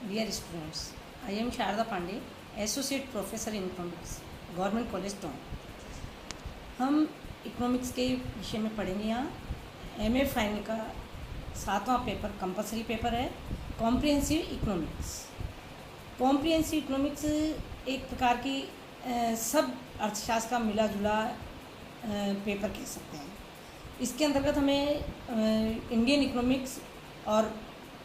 Dear students, I am Sharda Pandey, Associate Professor in Economics, Government College Town. हम economics के विषय में पढ़ेंगे। यहाँ एमए फाइनल का 7वां पेपर कंपलसरी पेपर है, कॉम्प्रिहेंसिव इकोनॉमिक्स। कॉम्प्रिहेंसिव इकोनॉमिक्स एक प्रकार की सब अर्थशास्त्र का मिला जुला पेपर कह सकते हैं। इसके अंतर्गत हमें इंडियन इकोनॉमिक्स और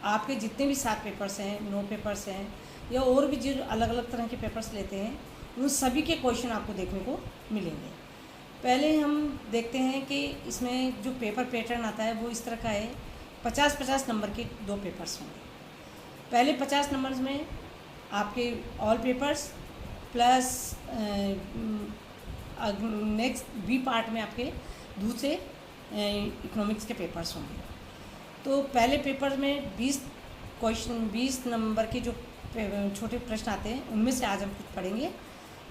आपके जितने भी 7 पेपर्स हैं, 9 पेपर्स हैं या और भी जो अलग अलग तरह के पेपर्स लेते हैं, उन सभी के क्वेश्चन आपको देखने को मिलेंगे। पहले हम देखते हैं कि इसमें जो पेपर पैटर्न आता है वो इस तरह का है। 50-50 नंबर के 2 पेपर्स होंगे। पहले 50 नंबर में आपके all papers plus next B part में आपके दूसरे इकोनॉमिक्स के पेपर्स होंगे। तो पहले पेपर में 20 नंबर के जो छोटे प्रश्न आते हैं उनमें से आज हम कुछ पढ़ेंगे।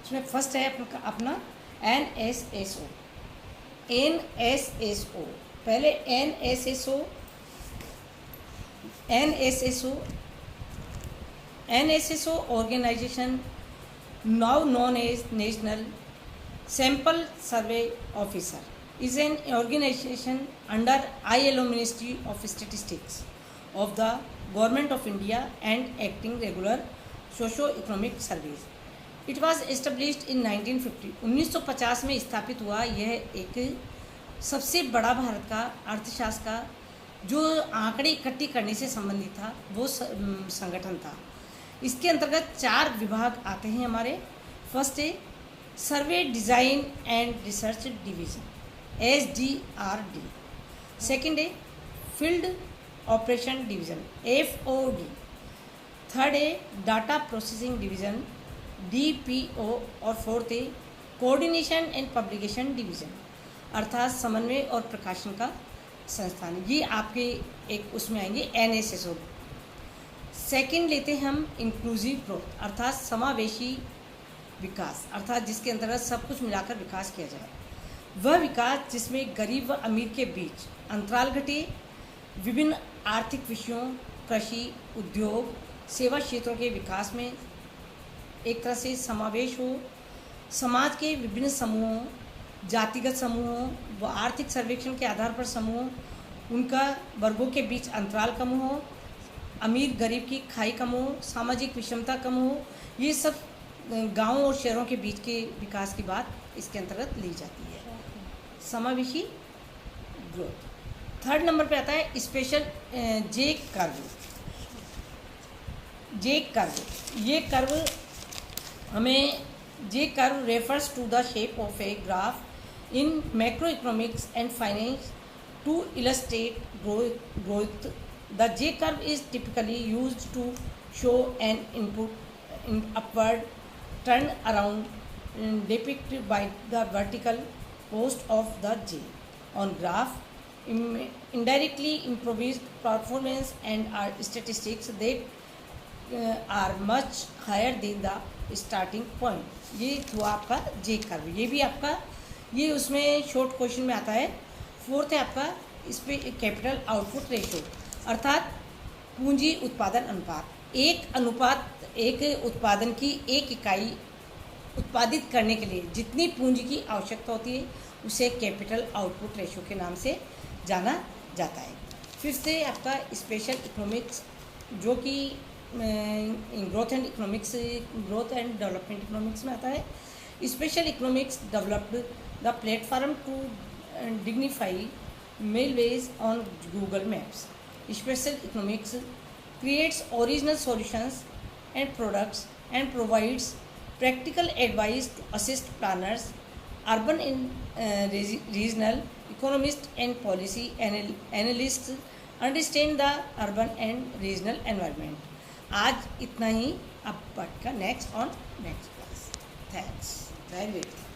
उसमें फर्स्ट है अपना NSSO। पहले NSSO organisation now known as national sample survey officer is an organization under ILO Ministry of Statistics of the Government of India and acting regular socio-economic surveys. It was established in 1950. 1950 में स्थापित हुआ। यह एक सबसे बड़ा भारत का अर्थशास्त्र का जो आंकड़े इकट्ठी करने से संबंधित था वो संगठन था। इसके अंतर्गत 4 विभाग आते हैं हमारे। फर्स्ट है survey design and research division SDRD। Second है field operation division FOD। Third है डाटा प्रोसेसिंग डिवीज़न DPO। और फोर्थ है कोऑर्डिनेशन एंड पब्लिकेशन डिवीज़न अर्थात समन्वय और प्रकाशन का संस्थान। ये आपके एक उसमें आएंगे NSSO। सेकेंड लेते हैं हम इंक्लूसिव ग्रोथ अर्थात समावेशी विकास, अर्थात जिसके अंतर्गत सब कुछ मिलाकर विकास किया जाए। वह विकास जिसमें गरीब व अमीर के बीच अंतराल घटे, विभिन्न आर्थिक विषयों, कृषि, उद्योग, सेवा क्षेत्रों के विकास में एक तरह से समावेश हो, समाज के विभिन्न समूहों, जातिगत समूहों व आर्थिक सर्वेक्षण के आधार पर समूहों, उनका वर्गों के बीच अंतराल कम हो, अमीर गरीब की खाई कम हो, सामाजिक विषमता कम हो। ये सब गांवों और शहरों के बीच के विकास की बात इसके अंतर्गत ली जाती है, समावेशी ग्रोथ। थर्ड नंबर पे आता है स्पेशल जे कर्व। ये कर्व हमें J curve refers to the shape of a graph in macro economics and finance to illustrate growth. The J curve is typically used to show an input in upward turn around depicted by the vertical post of the J on graph. Indirectly improvised performance and are statistics that are much higher than the starting point. ये हुआ आपका J curve. ये भी आपका ये उसमें short question में आता है। फोर्थ है आपका इस पर कैपिटल आउटपुट रेशो अर्थात पूंजी उत्पादन अनुपात। एक उत्पादन की एक इकाई उत्पादित करने के लिए जितनी पूंजी की आवश्यकता होती है उसे कैपिटल आउटपुट रेशो के नाम से जाना जाता है। फिर से आपका स्पेशल इकोनॉमिक्स जो कि ग्रोथ एंड डेवलपमेंट इकोनॉमिक्स में आता है। Special economics developed the platform to dignify mailways on Google Maps. Special economics creates original solutions and products and provides practical advice to assist planners, urban and regional economists and policy analysts understand the urban and regional environment. आज इतना ही। अब पढ़कर next class. Thanks very very.